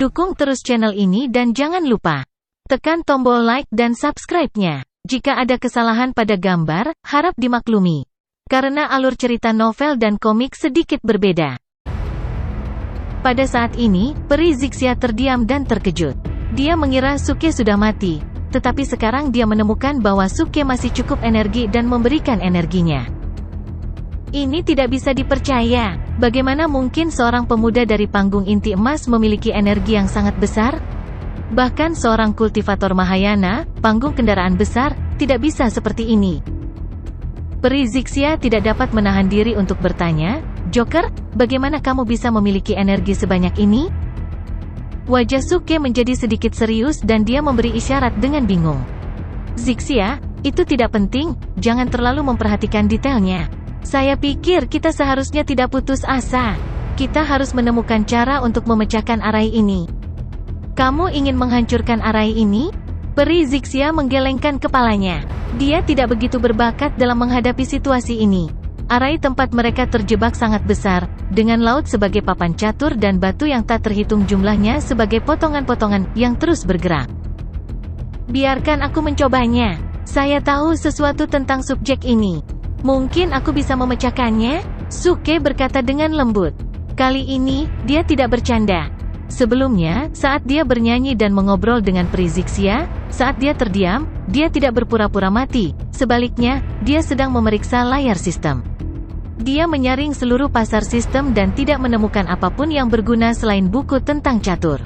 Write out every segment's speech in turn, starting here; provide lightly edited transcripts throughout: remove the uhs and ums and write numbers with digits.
Dukung terus channel ini dan jangan lupa tekan tombol like dan subscribe-nya. Jika ada kesalahan pada gambar, harap dimaklumi. Karena alur cerita novel dan komik sedikit berbeda. Pada saat ini, peri Zixia terdiam dan terkejut. Dia mengira Suke sudah mati, tetapi sekarang dia menemukan bahwa Suke masih cukup energi dan memberikan energinya. Ini tidak bisa dipercaya. Bagaimana mungkin seorang pemuda dari panggung inti emas memiliki energi yang sangat besar? Bahkan seorang kultivator Mahayana, panggung kendaraan besar, tidak bisa seperti ini. Peri Zixia tidak dapat menahan diri untuk bertanya, "Joker, bagaimana kamu bisa memiliki energi sebanyak ini?" Wajah Suke menjadi sedikit serius dan dia memberi isyarat dengan bingung. "Zixia, itu tidak penting, jangan terlalu memperhatikan detailnya. Saya pikir kita seharusnya tidak putus asa. Kita harus menemukan cara untuk memecahkan arai ini." "Kamu ingin menghancurkan arai ini?" Peri Zixia menggelengkan kepalanya. Dia tidak begitu berbakat dalam menghadapi situasi ini. Arai tempat mereka terjebak sangat besar, dengan laut sebagai papan catur dan batu yang tak terhitung jumlahnya sebagai potongan-potongan yang terus bergerak. "Biarkan aku mencobanya. Saya tahu sesuatu tentang subjek ini. Mungkin aku bisa memecahkannya," Suke berkata dengan lembut. Kali ini, dia tidak bercanda. Sebelumnya, saat dia bernyanyi dan mengobrol dengan peri Zixia, saat dia terdiam, dia tidak berpura-pura mati. Sebaliknya, dia sedang memeriksa layar sistem. Dia menyaring seluruh pasar sistem dan tidak menemukan apapun yang berguna selain buku tentang catur.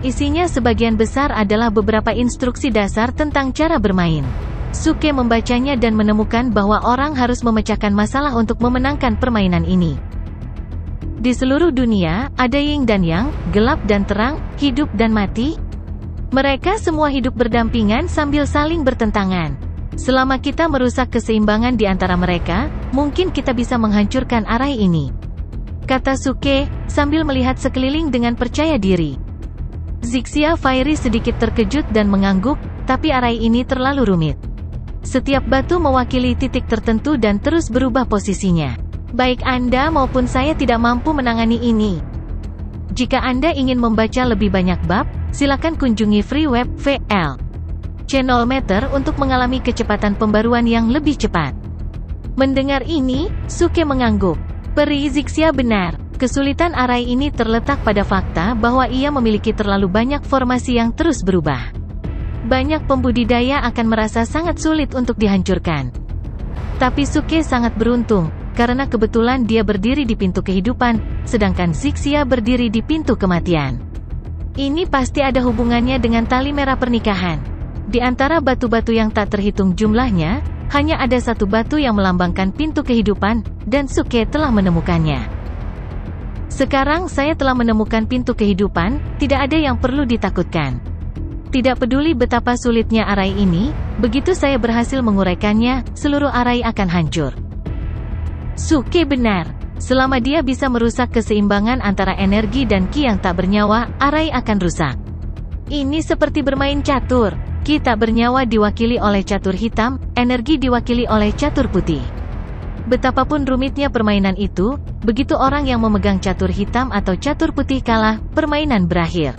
Isinya sebagian besar adalah beberapa instruksi dasar tentang cara bermain. Suke membacanya dan menemukan bahwa orang harus memecahkan masalah untuk memenangkan permainan ini. Di seluruh dunia, ada yin dan yang, gelap dan terang, hidup dan mati. Mereka semua hidup berdampingan sambil saling bertentangan. Selama kita merusak keseimbangan di antara mereka, mungkin kita bisa menghancurkan arai ini, kata Suke, sambil melihat sekeliling dengan percaya diri. Zixia Fairy sedikit terkejut dan mengangguk, tapi arai ini terlalu rumit. Setiap batu mewakili titik tertentu dan terus berubah posisinya. Baik Anda maupun saya tidak mampu menangani ini. Jika Anda ingin membaca lebih banyak bab, silakan kunjungi free web VL Channel Meter untuk mengalami kecepatan pembaruan yang lebih cepat. Mendengar ini, Suke mengangguk. Peri Zixia benar. Kesulitan arai ini terletak pada fakta bahwa ia memiliki terlalu banyak formasi yang terus berubah. Banyak pembudidaya akan merasa sangat sulit untuk dihancurkan. Tapi Suke sangat beruntung, karena kebetulan dia berdiri di pintu kehidupan, sedangkan Zixia berdiri di pintu kematian. Ini pasti ada hubungannya dengan tali merah pernikahan. Di antara batu-batu yang tak terhitung jumlahnya, hanya ada satu batu yang melambangkan pintu kehidupan, dan Suke telah menemukannya. Sekarang saya telah menemukan pintu kehidupan, tidak ada yang perlu ditakutkan. Tidak peduli betapa sulitnya arai ini, begitu saya berhasil menguraikannya, seluruh arai akan hancur. Suke benar. Selama dia bisa merusak keseimbangan antara energi dan ki yang tak bernyawa, arai akan rusak. Ini seperti bermain catur. Ki tak bernyawa diwakili oleh catur hitam, energi diwakili oleh catur putih. Betapapun rumitnya permainan itu, begitu orang yang memegang catur hitam atau catur putih kalah, permainan berakhir.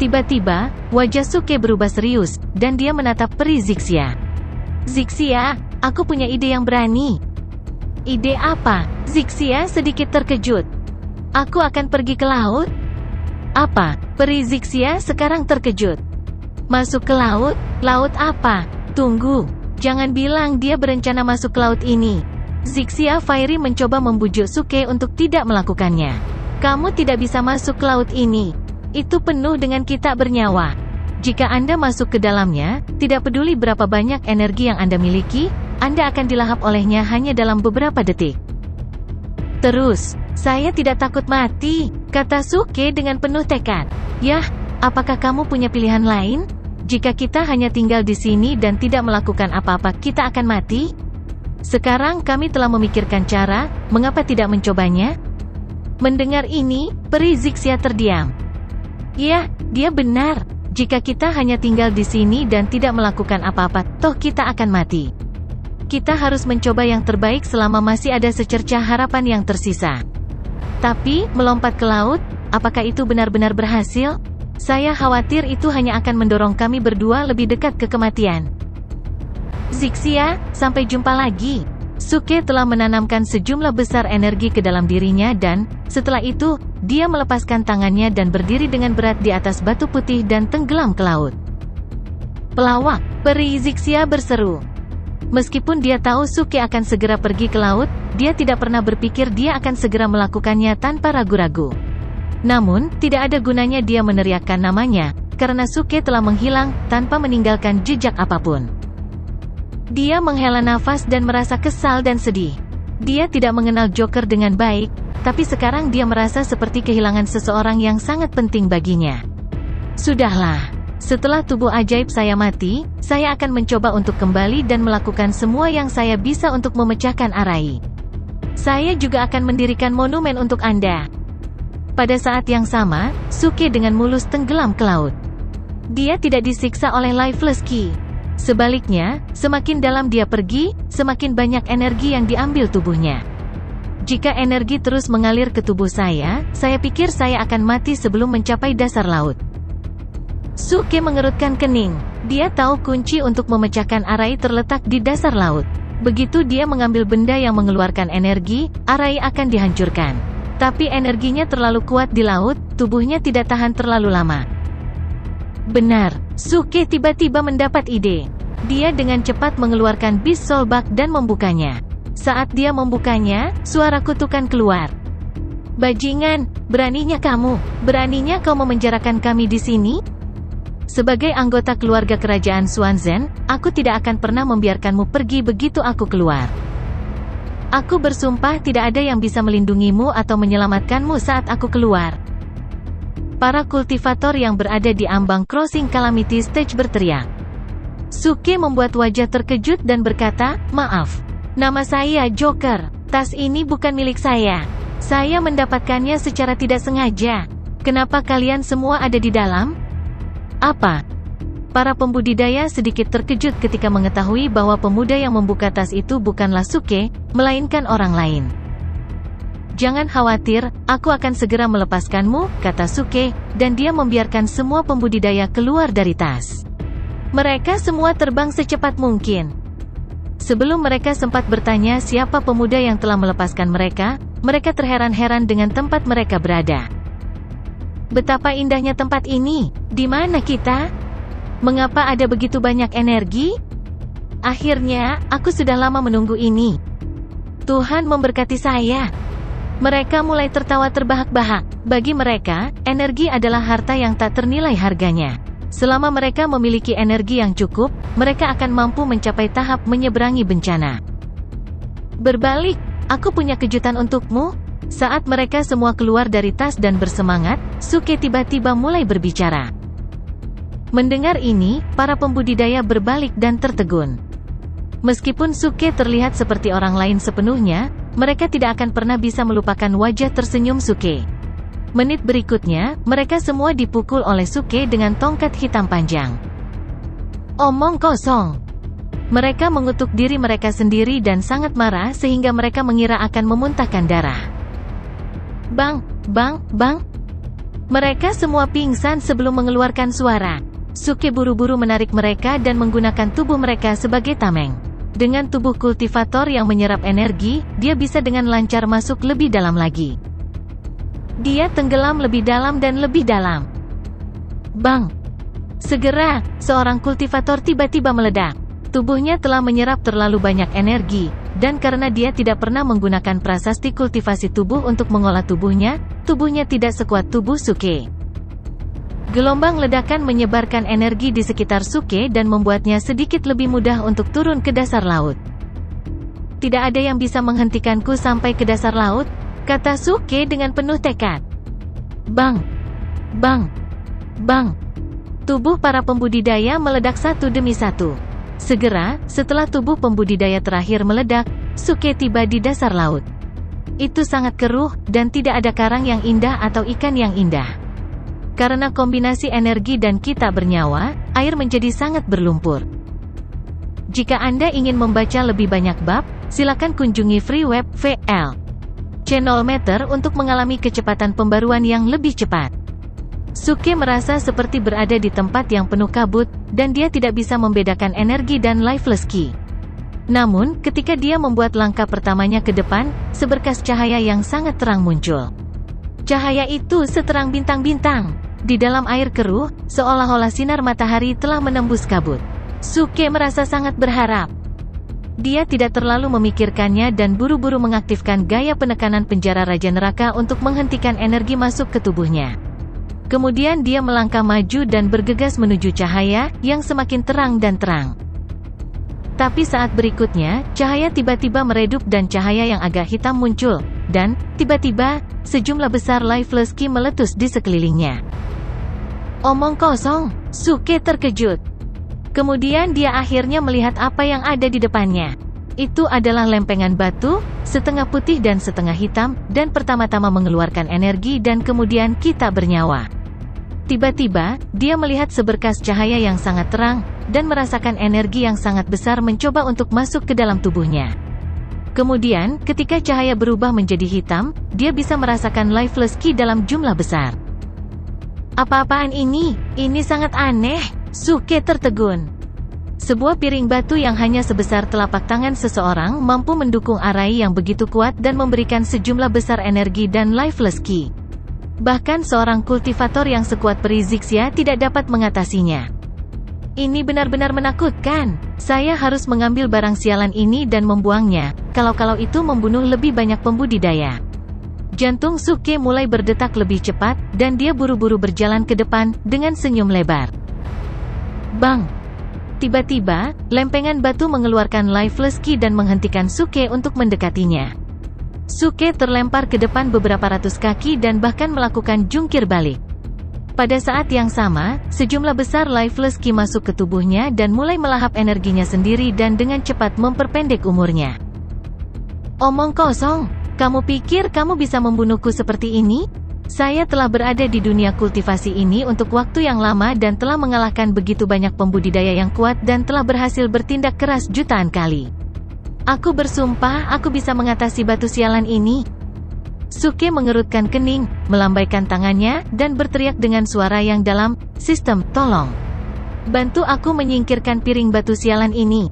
Tiba-tiba, wajah Suke berubah serius, dan dia menatap peri Zixia. "Zixia, aku punya ide yang berani." "Ide apa?" Zixia sedikit terkejut. "Aku akan pergi ke laut." "Apa?" Peri Zixia sekarang terkejut. "Masuk ke laut? Laut apa? Tunggu. Jangan bilang dia berencana masuk ke laut ini." Zixia Fairy mencoba membujuk Suke untuk tidak melakukannya. "Kamu tidak bisa masuk ke laut ini. Itu penuh dengan ki tak bernyawa. Jika Anda masuk ke dalamnya, tidak peduli berapa banyak energi yang Anda miliki, Anda akan dilahap olehnya hanya dalam beberapa detik." "Terus, saya tidak takut mati," kata Suke dengan penuh tekad. "Yah, apakah kamu punya pilihan lain? Jika kita hanya tinggal di sini dan tidak melakukan apa-apa, kita akan mati. Sekarang kami telah memikirkan cara, mengapa tidak mencobanya?" Mendengar ini, peri Zixia terdiam. "Ya, dia benar. Jika kita hanya tinggal di sini dan tidak melakukan apa-apa, toh kita akan mati. Kita harus mencoba yang terbaik selama masih ada secercah harapan yang tersisa. Tapi, melompat ke laut, apakah itu benar-benar berhasil? Saya khawatir itu hanya akan mendorong kami berdua lebih dekat ke kematian. Zixia, sampai jumpa lagi. Suke telah menanamkan sejumlah besar energi ke dalam dirinya dan, setelah itu, dia melepaskan tangannya dan berdiri dengan berat di atas batu putih dan tenggelam ke laut. Pelawak, peri Zixia berseru. Meskipun dia tahu Suke akan segera pergi ke laut, dia tidak pernah berpikir dia akan segera melakukannya tanpa ragu-ragu. Namun, tidak ada gunanya dia meneriakkan namanya, karena Suke telah menghilang, tanpa meninggalkan jejak apapun. Dia menghela nafas dan merasa kesal dan sedih. Dia tidak mengenal Joker dengan baik, tapi sekarang dia merasa seperti kehilangan seseorang yang sangat penting baginya. Sudahlah. Setelah tubuh ajaib saya mati, saya akan mencoba untuk kembali dan melakukan semua yang saya bisa untuk memecahkan Arai. Saya juga akan mendirikan monumen untuk Anda. Pada saat yang sama, Suke dengan mulus tenggelam ke laut. Dia tidak disiksa oleh Lifeless Key. Sebaliknya, semakin dalam dia pergi, semakin banyak energi yang diambil tubuhnya. Jika energi terus mengalir ke tubuh saya pikir saya akan mati sebelum mencapai dasar laut. Suke mengerutkan kening. Dia tahu kunci untuk memecahkan Arai terletak di dasar laut. Begitu dia mengambil benda yang mengeluarkan energi, Arai akan dihancurkan. Tapi energinya terlalu kuat di laut, tubuhnya tidak tahan terlalu lama. Benar, Suke tiba-tiba mendapat ide. Dia dengan cepat mengeluarkan Beast Soul Bug dan membukanya. Saat dia membukanya, suara kutukan keluar. Bajingan, beraninya kau memenjarakan kami di sini? Sebagai anggota keluarga kerajaan Swanzen, aku tidak akan pernah membiarkanmu pergi begitu aku keluar. Aku bersumpah tidak ada yang bisa melindungimu atau menyelamatkanmu saat aku keluar. Para kultivator yang berada di ambang Crossing Calamity Stage berteriak. Suke membuat wajah terkejut dan berkata, "Maaf. Nama saya Joker. Tas ini bukan milik saya. Saya mendapatkannya secara tidak sengaja. Kenapa kalian semua ada di dalam?" Apa? Para pembudidaya sedikit terkejut ketika mengetahui bahwa pemuda yang membuka tas itu bukanlah Suke, melainkan orang lain. "Jangan khawatir, aku akan segera melepaskanmu," kata Suke, dan dia membiarkan semua pembudidaya keluar dari tas. Mereka semua terbang secepat mungkin. Sebelum mereka sempat bertanya siapa pemuda yang telah melepaskan mereka, mereka terheran-heran dengan tempat mereka berada. Betapa indahnya tempat ini. Di mana kita? Mengapa ada begitu banyak energi? Akhirnya, aku sudah lama menunggu ini. Tuhan memberkati saya. Mereka mulai tertawa terbahak-bahak. Bagi mereka, energi adalah harta yang tak ternilai harganya. Selama mereka memiliki energi yang cukup, mereka akan mampu mencapai tahap menyeberangi bencana. Berbalik, aku punya kejutan untukmu. Saat mereka semua keluar dari tas dan bersemangat, Suke tiba-tiba mulai berbicara. Mendengar ini, para pembudidaya berbalik dan tertegun. Meskipun Suke terlihat seperti orang lain sepenuhnya, mereka tidak akan pernah bisa melupakan wajah tersenyum Suke. Menit berikutnya, mereka semua dipukul oleh Suke dengan tongkat hitam panjang. Omong kosong. Mereka mengutuk diri mereka sendiri dan sangat marah sehingga mereka mengira akan memuntahkan darah. Bang, bang, bang. Mereka semua pingsan sebelum mengeluarkan suara. Suke buru-buru menarik mereka dan menggunakan tubuh mereka sebagai tameng. Dengan tubuh kultivator yang menyerap energi, dia bisa dengan lancar masuk lebih dalam lagi. Dia tenggelam lebih dalam dan lebih dalam. Bang! Segera, seorang kultivator tiba-tiba meledak. Tubuhnya telah menyerap terlalu banyak energi, dan karena dia tidak pernah menggunakan prasasti kultivasi tubuh untuk mengolah tubuhnya tidak sekuat tubuh Suke. Gelombang ledakan menyebarkan energi di sekitar Suke dan membuatnya sedikit lebih mudah untuk turun ke dasar laut. Tidak ada yang bisa menghentikanku sampai ke dasar laut, kata Suke dengan penuh tekad. Bang! Bang! Bang! Tubuh para pembudidaya meledak satu demi satu. Segera, setelah tubuh pembudidaya terakhir meledak, Suke tiba di dasar laut. Itu sangat keruh, dan tidak ada karang yang indah atau ikan yang indah. Karena kombinasi energi dan kita bernyawa, air menjadi sangat berlumpur. Jika Anda ingin membaca lebih banyak bab, silakan kunjungi free web VL. channel meter untuk mengalami kecepatan pembaruan yang lebih cepat. Suke merasa seperti berada di tempat yang penuh kabut, dan dia tidak bisa membedakan energi dan lifeless key. Namun, ketika dia membuat langkah pertamanya ke depan, seberkas cahaya yang sangat terang muncul. Cahaya itu seterang bintang-bintang. Di dalam air keruh, seolah-olah sinar matahari telah menembus kabut. Suke merasa sangat berharap. Dia tidak terlalu memikirkannya dan buru-buru mengaktifkan gaya penekanan penjara Raja Neraka untuk menghentikan energi masuk ke tubuhnya. Kemudian dia melangkah maju dan bergegas menuju cahaya, yang semakin terang dan terang. Tapi saat berikutnya, cahaya tiba-tiba meredup dan cahaya yang agak hitam muncul, dan, tiba-tiba, sejumlah besar lifeless key meletus di sekelilingnya. Omong kosong, Suke terkejut. Kemudian dia akhirnya melihat apa yang ada di depannya. Itu adalah lempengan batu, setengah putih dan setengah hitam, dan pertama-tama mengeluarkan energi dan kemudian kita bernyawa. Tiba-tiba, dia melihat seberkas cahaya yang sangat terang, dan merasakan energi yang sangat besar mencoba untuk masuk ke dalam tubuhnya. Kemudian, ketika cahaya berubah menjadi hitam, dia bisa merasakan lifeless key dalam jumlah besar. Apa-apaan ini? Ini sangat aneh, Suke tertegun. Sebuah piring batu yang hanya sebesar telapak tangan seseorang mampu mendukung arai yang begitu kuat dan memberikan sejumlah besar energi dan lifeless key. Bahkan seorang kultivator yang sekuat peri Zixia tidak dapat mengatasinya. Ini benar-benar menakutkan. Saya harus mengambil barang sialan ini dan membuangnya, kalau itu membunuh lebih banyak pembudidaya. Jantung Suke mulai berdetak lebih cepat, dan dia buru-buru berjalan ke depan, dengan senyum lebar. Bang! Tiba-tiba, lempengan batu mengeluarkan lifeless key dan menghentikan Suke untuk mendekatinya. Suke terlempar ke depan beberapa ratus kaki dan bahkan melakukan jungkir balik. Pada saat yang sama, sejumlah besar lifeless key masuk ke tubuhnya dan mulai melahap energinya sendiri dan dengan cepat memperpendek umurnya. Omong kosong, kamu pikir kamu bisa membunuhku seperti ini? Saya telah berada di dunia kultivasi ini untuk waktu yang lama dan telah mengalahkan begitu banyak pembudidaya yang kuat dan telah berhasil bertindak keras jutaan kali. Aku bersumpah aku bisa mengatasi batu sialan ini. Suke mengerutkan kening, melambaikan tangannya, dan berteriak dengan suara yang dalam, "Sistem, tolong. Bantu aku menyingkirkan piring batu sialan ini."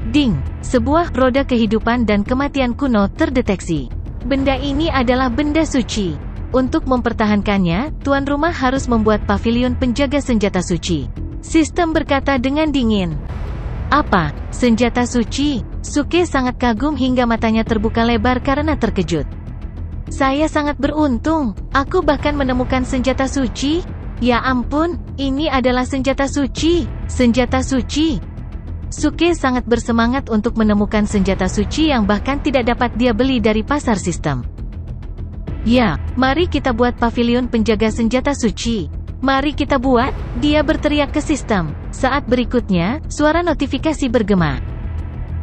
Ding! Sebuah roda kehidupan dan kematian kuno terdeteksi. Benda ini adalah benda suci. Untuk mempertahankannya, tuan rumah harus membuat pavilion penjaga senjata suci. Sistem berkata dengan dingin. Apa? Senjata suci? Suke sangat kagum hingga matanya terbuka lebar karena terkejut. Saya sangat beruntung, aku bahkan menemukan senjata suci. Ya ampun, ini adalah senjata suci. Senjata suci. Suke sangat bersemangat untuk menemukan senjata suci yang bahkan tidak dapat dia beli dari pasar sistem. Ya, mari kita buat pavilion penjaga senjata suci. Mari kita buat, dia berteriak ke sistem. Saat berikutnya, suara notifikasi bergema.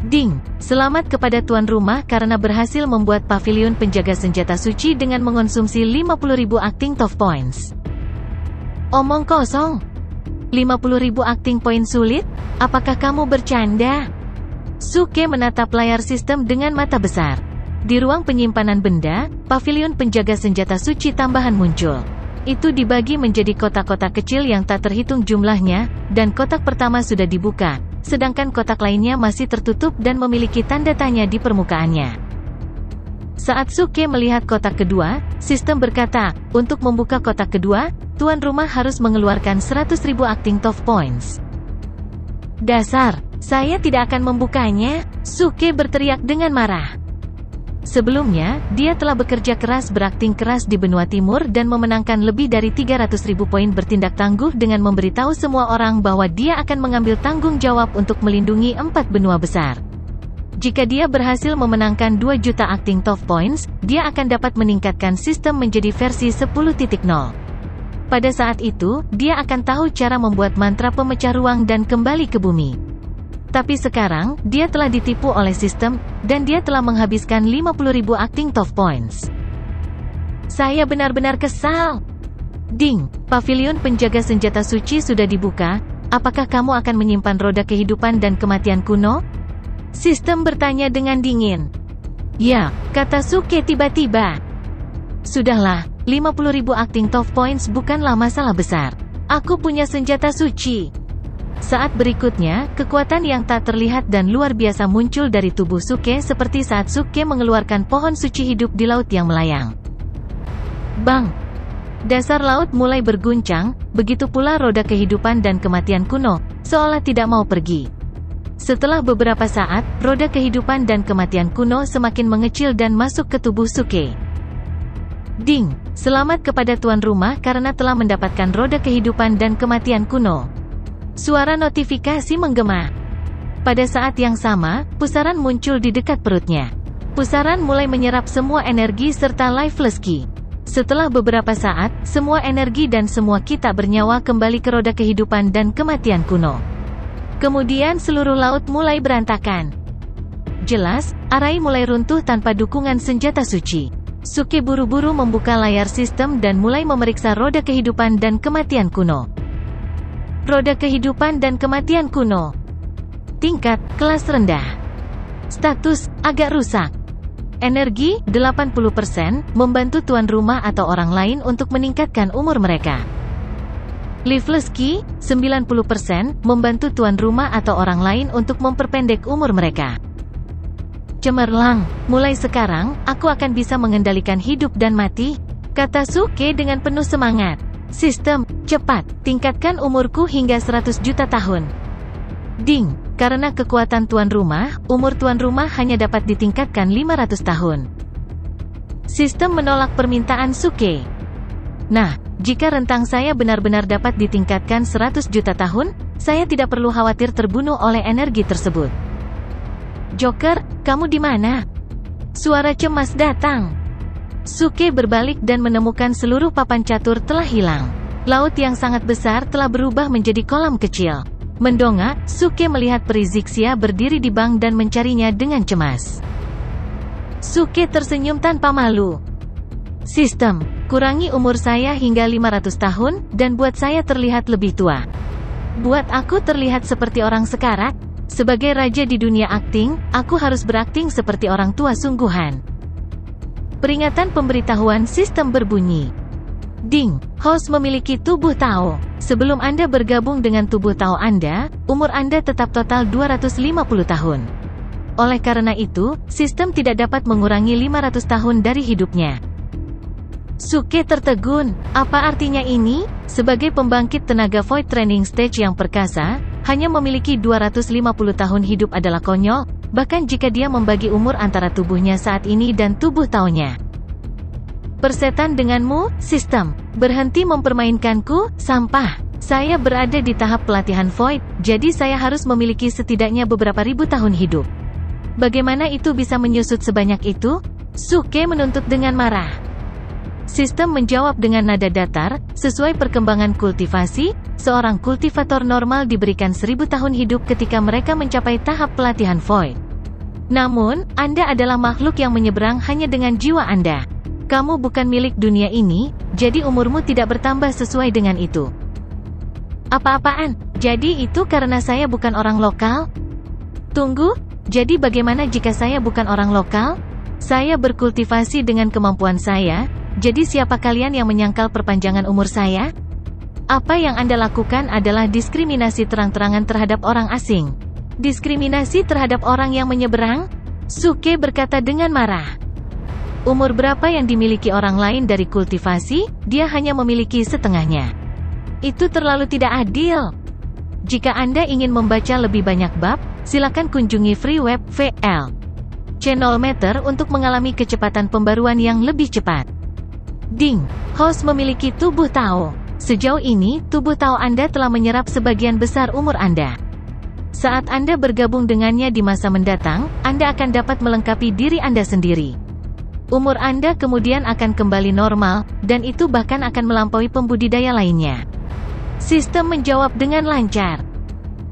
Ding, selamat kepada tuan rumah karena berhasil membuat pavilion penjaga senjata suci dengan mengonsumsi 50.000 acting top points. Omong kosong. 50.000 acting point sulit? Apakah kamu bercanda? Suke menatap layar sistem dengan mata besar. Di ruang penyimpanan benda, pavilion penjaga senjata suci tambahan muncul. Itu dibagi menjadi kotak-kotak kecil yang tak terhitung jumlahnya, dan kotak pertama sudah dibuka, sedangkan kotak lainnya masih tertutup dan memiliki tanda tanya di permukaannya. Saat Suke melihat kotak kedua, sistem berkata, untuk membuka kotak kedua, tuan rumah harus mengeluarkan 100.000 acting top points. Dasar, saya tidak akan membukanya, Suke berteriak dengan marah. Sebelumnya, dia telah bekerja keras berakting keras di benua timur dan memenangkan lebih dari 300.000 poin bertindak tangguh dengan memberitahu semua orang bahwa dia akan mengambil tanggung jawab untuk melindungi 4 benua besar. Jika dia berhasil memenangkan 2 juta acting top points, dia akan dapat meningkatkan sistem menjadi versi 10.0. Pada saat itu, dia akan tahu cara membuat mantra pemecah ruang dan kembali ke bumi. Tapi sekarang, dia telah ditipu oleh sistem, dan dia telah menghabiskan 50.000 acting top points. Saya benar-benar kesal. Ding, pavilion penjaga senjata suci sudah dibuka, apakah kamu akan menyimpan roda kehidupan dan kematian kuno? Sistem bertanya dengan dingin. Ya, kata Suke tiba-tiba. Sudahlah, 50.000 acting top points bukanlah masalah besar. Aku punya senjata suci. Saat berikutnya, kekuatan yang tak terlihat dan luar biasa muncul dari tubuh Suke seperti saat Suke mengeluarkan pohon suci hidup di laut yang melayang. Bang! Dasar laut mulai berguncang, begitu pula roda kehidupan dan kematian kuno, seolah tidak mau pergi. Setelah beberapa saat, roda kehidupan dan kematian kuno semakin mengecil dan masuk ke tubuh Suke. Ding! Selamat kepada tuan rumah karena telah mendapatkan roda kehidupan dan kematian kuno. Suara notifikasi menggema. Pada saat yang sama, pusaran muncul di dekat perutnya. Pusaran mulai menyerap semua energi serta lifeless key. Setelah beberapa saat, semua energi dan semua ki tak bernyawa kembali ke roda kehidupan dan kematian kuno. Kemudian seluruh laut mulai berantakan. Jelas, Arai mulai runtuh tanpa dukungan senjata suci. Suke buru-buru membuka layar sistem dan mulai memeriksa roda kehidupan dan kematian kuno. Roda kehidupan dan kematian kuno. Tingkat, kelas rendah. Status, agak rusak. Energi, 80%, membantu tuan rumah atau orang lain untuk meningkatkan umur mereka. Lifeless key, 90%, membantu tuan rumah atau orang lain untuk memperpendek umur mereka. Cemerlang, mulai sekarang, aku akan bisa mengendalikan hidup dan mati, kata Suke dengan penuh semangat. Sistem, cepat, tingkatkan umurku hingga 100 juta tahun. Ding, karena kekuatan tuan rumah, umur tuan rumah hanya dapat ditingkatkan 500 tahun. Sistem menolak permintaan Suke. Nah, jika rentang saya benar-benar dapat ditingkatkan 100 juta tahun, saya tidak perlu khawatir terbunuh oleh energi tersebut. Joker, kamu di mana? Suara cemas datang. Suke berbalik dan menemukan seluruh papan catur telah hilang. Laut yang sangat besar telah berubah menjadi kolam kecil. Mendongak, Suke melihat peri Zixia berdiri di bank dan mencarinya dengan cemas. Suke tersenyum tanpa malu. Sistem, kurangi umur saya hingga 500 tahun, dan buat saya terlihat lebih tua. Buat aku terlihat seperti orang sekarat. Sebagai raja di dunia akting, aku harus berakting seperti orang tua sungguhan. Peringatan pemberitahuan sistem berbunyi. Ding, host memiliki tubuh Tao. Sebelum Anda bergabung dengan tubuh Tao Anda, umur Anda tetap total 250 tahun. Oleh karena itu, sistem tidak dapat mengurangi 500 tahun dari hidupnya. Suke tertegun. Apa artinya ini? Sebagai pembangkit tenaga Void Training Stage yang perkasa, hanya memiliki 250 tahun hidup adalah konyol, bahkan jika dia membagi umur antara tubuhnya saat ini dan tubuh Tao-nya. Persetan denganmu, sistem. Berhenti mempermainkanku, sampah. Saya berada di tahap pelatihan Void, jadi saya harus memiliki setidaknya beberapa ribu tahun hidup. Bagaimana itu bisa menyusut sebanyak itu? Suke menuntut dengan marah. Sistem menjawab dengan nada datar, sesuai perkembangan kultivasi, seorang kultivator normal diberikan 1000 tahun hidup ketika mereka mencapai tahap pelatihan Void. Namun, Anda adalah makhluk yang menyeberang hanya dengan jiwa Anda. Kamu bukan milik dunia ini, jadi umurmu tidak bertambah sesuai dengan itu. Apa-apaan? Jadi itu karena saya bukan orang lokal? Tunggu, jadi bagaimana jika saya bukan orang lokal? Saya berkultivasi dengan kemampuan saya. Jadi siapa kalian yang menyangkal perpanjangan umur saya? Apa yang Anda lakukan adalah diskriminasi terang-terangan terhadap orang asing. Diskriminasi terhadap orang yang menyeberang? Suke berkata dengan marah. Umur berapa yang dimiliki orang lain dari kultivasi, dia hanya memiliki setengahnya. Itu terlalu tidak adil. Jika Anda ingin membaca lebih banyak bab, silakan kunjungi free web VL Channel Meter untuk mengalami kecepatan pembaruan yang lebih cepat. Ding, host memiliki tubuh Tao. Sejauh ini, tubuh Tao Anda telah menyerap sebagian besar umur Anda. Saat Anda bergabung dengannya di masa mendatang, Anda akan dapat melengkapi diri Anda sendiri. Umur Anda kemudian akan kembali normal, dan itu bahkan akan melampaui pembudidaya lainnya. Sistem menjawab dengan lancar.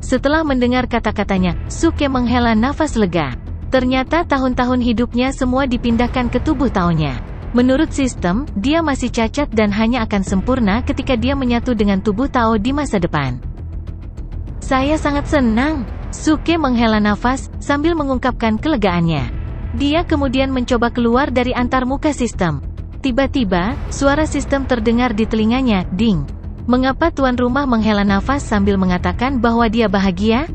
Setelah mendengar kata-katanya, Suke menghela nafas lega. Ternyata tahun-tahun hidupnya semua dipindahkan ke tubuh Tao-nya. Menurut sistem, dia masih cacat dan hanya akan sempurna ketika dia menyatu dengan tubuh Tao di masa depan. Saya sangat senang. Suke menghela nafas, sambil mengungkapkan kelegaannya. Dia kemudian mencoba keluar dari antarmuka sistem. Tiba-tiba, suara sistem terdengar di telinganya, ding. Mengapa tuan rumah menghela nafas sambil mengatakan bahwa dia bahagia?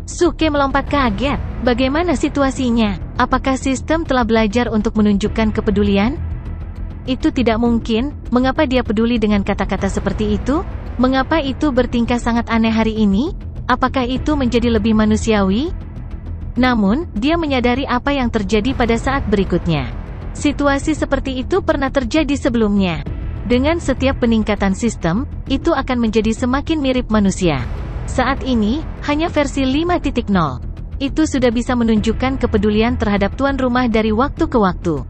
Suke melompat kaget. Bagaimana situasinya? Apakah sistem telah belajar untuk menunjukkan kepedulian? Itu tidak mungkin. Mengapa dia peduli dengan kata-kata seperti itu? Mengapa itu bertingkah sangat aneh hari ini? Apakah itu menjadi lebih manusiawi? Namun, dia menyadari apa yang terjadi pada saat berikutnya. Situasi seperti itu pernah terjadi sebelumnya. Dengan setiap peningkatan sistem, itu akan menjadi semakin mirip manusia. Saat ini, hanya versi 5.0. Itu sudah bisa menunjukkan kepedulian terhadap tuan rumah dari waktu ke waktu.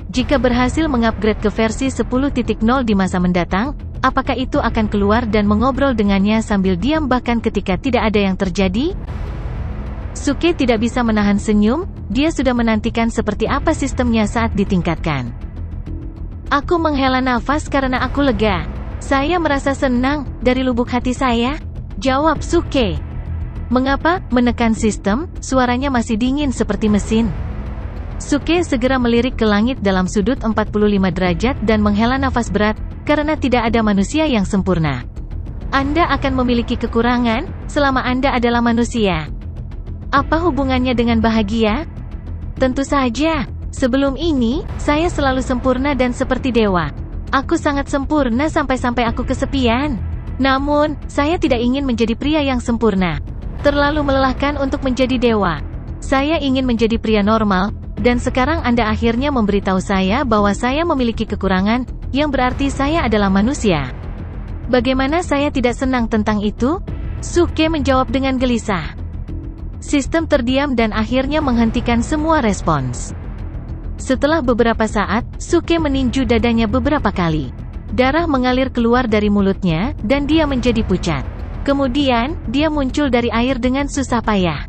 Jika berhasil mengupgrade ke versi 10.0 di masa mendatang, apakah itu akan keluar dan mengobrol dengannya sambil diam bahkan ketika tidak ada yang terjadi? Suke tidak bisa menahan senyum, dia sudah menantikan seperti apa sistemnya saat ditingkatkan. Aku menghela nafas karena aku lega. Saya merasa senang, dari lubuk hati saya. Jawab Suke. Mengapa? Menekan sistem, suaranya masih dingin seperti mesin. Suke segera melirik ke langit dalam sudut 45 derajat dan menghela nafas berat, karena tidak ada manusia yang sempurna. Anda akan memiliki kekurangan, selama Anda adalah manusia. Apa hubungannya dengan bahagia? Tentu saja. Sebelum ini, saya selalu sempurna dan seperti dewa. Aku sangat sempurna sampai-sampai aku kesepian. Namun, saya tidak ingin menjadi pria yang sempurna. Terlalu melelahkan untuk menjadi dewa. Saya ingin menjadi pria normal, dan sekarang Anda akhirnya memberitahu saya bahwa saya memiliki kekurangan, yang berarti saya adalah manusia. Bagaimana saya tidak senang tentang itu? Suke menjawab dengan gelisah. Sistem terdiam dan akhirnya menghentikan semua respons. Setelah beberapa saat, Suke meninju dadanya beberapa kali. Darah mengalir keluar dari mulutnya, dan dia menjadi pucat. Kemudian, dia muncul dari air dengan susah payah.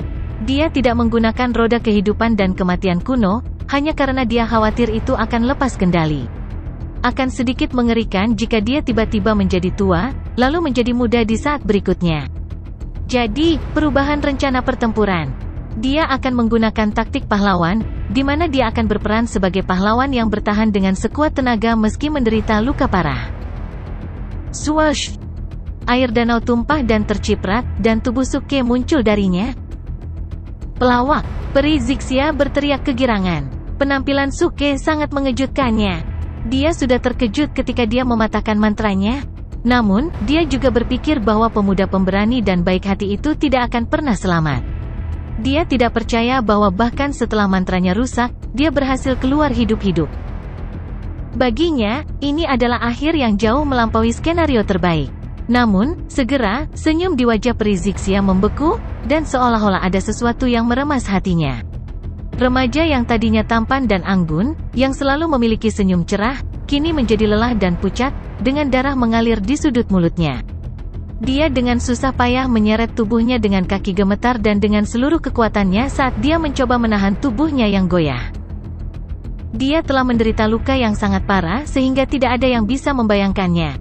Dia tidak menggunakan roda kehidupan dan kematian kuno, hanya karena dia khawatir itu akan lepas kendali. Akan sedikit mengerikan jika dia tiba-tiba menjadi tua, lalu menjadi muda di saat berikutnya. Jadi, perubahan rencana pertempuran. Dia akan menggunakan taktik pahlawan, di mana dia akan berperan sebagai pahlawan yang bertahan dengan sekuat tenaga meski menderita luka parah. Swoosh! Air danau tumpah dan terciprat, dan tubuh Suke muncul darinya. Pelawak, peri Zixia berteriak kegirangan. Penampilan Suke sangat mengejutkannya. Dia sudah terkejut ketika dia mematahkan mantranya. Namun, dia juga berpikir bahwa pemuda pemberani dan baik hati itu tidak akan pernah selamat. Dia tidak percaya bahwa bahkan setelah mantranya rusak, dia berhasil keluar hidup-hidup. Baginya, ini adalah akhir yang jauh melampaui skenario terbaik. Namun, segera, senyum di wajah peri Zixia membeku, dan seolah-olah ada sesuatu yang meremas hatinya. Remaja yang tadinya tampan dan anggun, yang selalu memiliki senyum cerah, kini menjadi lelah dan pucat, dengan darah mengalir di sudut mulutnya. Dia dengan susah payah menyeret tubuhnya dengan kaki gemetar dan dengan seluruh kekuatannya saat dia mencoba menahan tubuhnya yang goyah. Dia telah menderita luka yang sangat parah sehingga tidak ada yang bisa membayangkannya.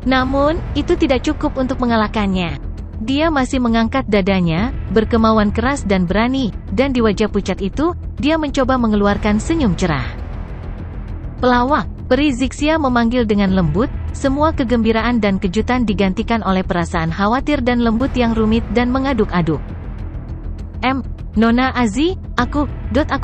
Namun, itu tidak cukup untuk mengalahkannya. Dia masih mengangkat dadanya, berkemauan keras dan berani, dan di wajah pucat itu, dia mencoba mengeluarkan senyum cerah. Pelawak, peri Zixia memanggil dengan lembut, semua kegembiraan dan kejutan digantikan oleh perasaan khawatir dan lembut yang rumit dan mengaduk-aduk. Nona Azi, aku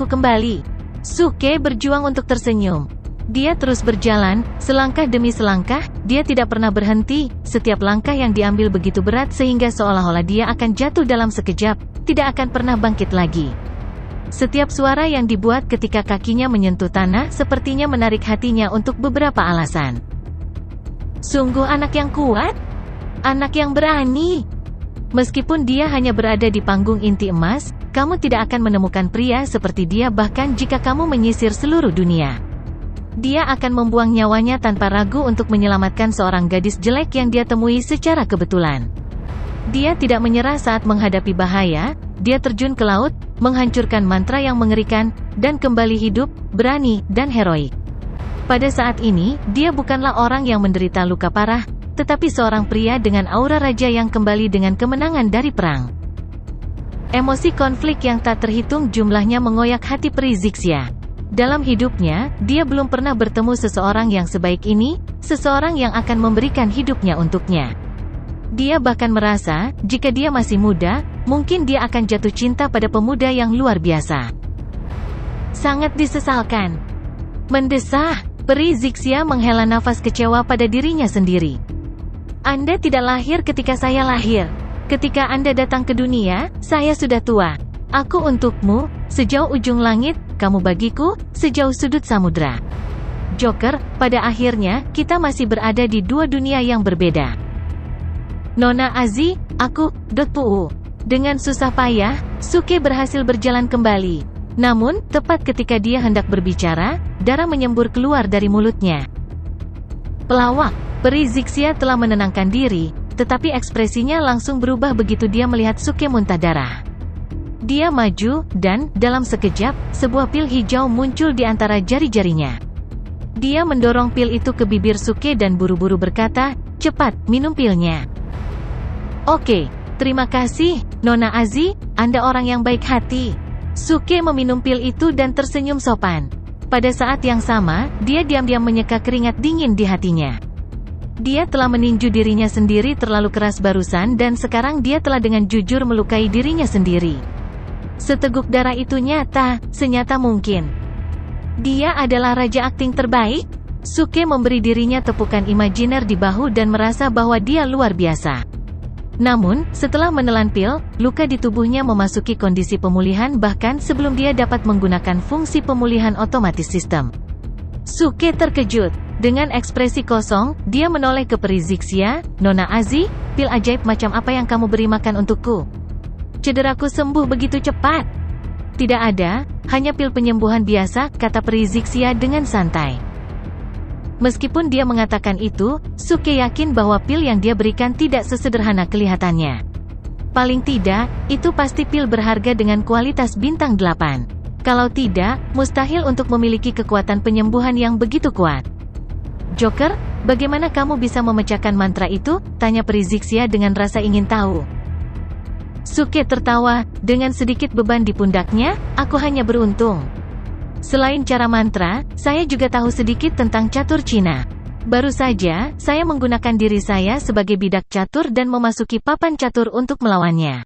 kembali. Suke berjuang untuk tersenyum. Dia terus berjalan, selangkah demi selangkah, dia tidak pernah berhenti, setiap langkah yang diambil begitu berat sehingga seolah-olah dia akan jatuh dalam sekejap, tidak akan pernah bangkit lagi. Setiap suara yang dibuat ketika kakinya menyentuh tanah sepertinya menarik hatinya untuk beberapa alasan. Sungguh anak yang kuat, anak yang berani. Meskipun dia hanya berada di panggung inti emas, kamu tidak akan menemukan pria seperti dia bahkan jika kamu menyisir seluruh dunia. Dia akan membuang nyawanya tanpa ragu untuk menyelamatkan seorang gadis jelek yang dia temui secara kebetulan. Dia tidak menyerah saat menghadapi bahaya, dia terjun ke laut, menghancurkan mantra yang mengerikan, dan kembali hidup, berani, dan heroik. Pada saat ini, dia bukanlah orang yang menderita luka parah, tetapi seorang pria dengan aura raja yang kembali dengan kemenangan dari perang. Emosi konflik yang tak terhitung jumlahnya mengoyak hati peri Zixia. Dalam hidupnya, dia belum pernah bertemu seseorang yang sebaik ini, seseorang yang akan memberikan hidupnya untuknya. Dia bahkan merasa, jika dia masih muda, mungkin dia akan jatuh cinta pada pemuda yang luar biasa. Sangat disesalkan. Mendesah, peri Zixia menghela nafas kecewa pada dirinya sendiri. Anda tidak lahir ketika saya lahir. Ketika Anda datang ke dunia, saya sudah tua. Aku untukmu, sejauh ujung langit, kamu bagiku, sejauh sudut samudra. Joker, pada akhirnya, kita masih berada di dua dunia yang berbeda. Nona Azi, aku, Puu. Dengan susah payah, Suke berhasil berjalan kembali. Namun, tepat ketika dia hendak berbicara, darah menyembur keluar dari mulutnya. Pelawak, peri Zixia telah menenangkan diri, tetapi ekspresinya langsung berubah begitu dia melihat Suke muntah darah. Dia maju, dan, dalam sekejap, sebuah pil hijau muncul di antara jari-jarinya. Dia mendorong pil itu ke bibir Suke dan buru-buru berkata, cepat, minum pilnya. Oke, terima kasih, Nona Azi, Anda orang yang baik hati. Suke meminum pil itu dan tersenyum sopan. Pada saat yang sama, dia diam-diam menyeka keringat dingin di hatinya. Dia telah meninju dirinya sendiri terlalu keras barusan dan sekarang dia telah dengan jujur melukai dirinya sendiri. Seteguk darah itu nyata, senyata mungkin. Dia adalah raja akting terbaik? Suke memberi dirinya tepukan imajiner di bahu dan merasa bahwa dia luar biasa. Namun, setelah menelan pil, luka di tubuhnya memasuki kondisi pemulihan bahkan sebelum dia dapat menggunakan fungsi pemulihan otomatis sistem. Suke terkejut. Dengan ekspresi kosong, dia menoleh ke peri Zixia, Nona Azi, pil ajaib macam apa yang kamu beri makan untukku? Cederaku sembuh begitu cepat. Tidak ada, hanya pil penyembuhan biasa, kata peri Zixia dengan santai. Meskipun dia mengatakan itu, Suke yakin bahwa pil yang dia berikan tidak sesederhana kelihatannya. Paling tidak, itu pasti pil berharga dengan kualitas bintang 8. Kalau tidak, mustahil untuk memiliki kekuatan penyembuhan yang begitu kuat. Joker, bagaimana kamu bisa memecahkan mantra itu? Tanya peri Zixia dengan rasa ingin tahu. Suke tertawa, dengan sedikit beban di pundaknya, aku hanya beruntung. Selain cara mantra, saya juga tahu sedikit tentang catur Cina. Baru saja, saya menggunakan diri saya sebagai bidak catur dan memasuki papan catur untuk melawannya.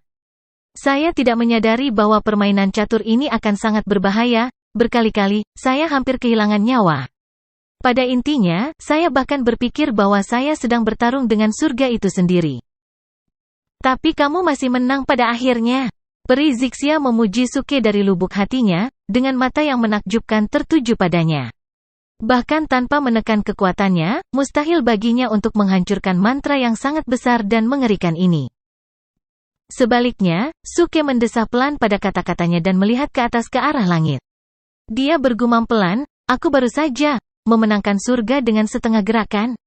Saya tidak menyadari bahwa permainan catur ini akan sangat berbahaya, berkali-kali, saya hampir kehilangan nyawa. Pada intinya, saya bahkan berpikir bahwa saya sedang bertarung dengan surga itu sendiri. Tapi kamu masih menang pada akhirnya. Peri Zixia memuji Suke dari lubuk hatinya, dengan mata yang menakjubkan tertuju padanya. Bahkan tanpa menekan kekuatannya, mustahil baginya untuk menghancurkan mantra yang sangat besar dan mengerikan ini. Sebaliknya, Suke mendesah pelan pada kata-katanya dan melihat ke atas ke arah langit. Dia bergumam pelan, aku baru saja memenangkan surga dengan setengah gerakan.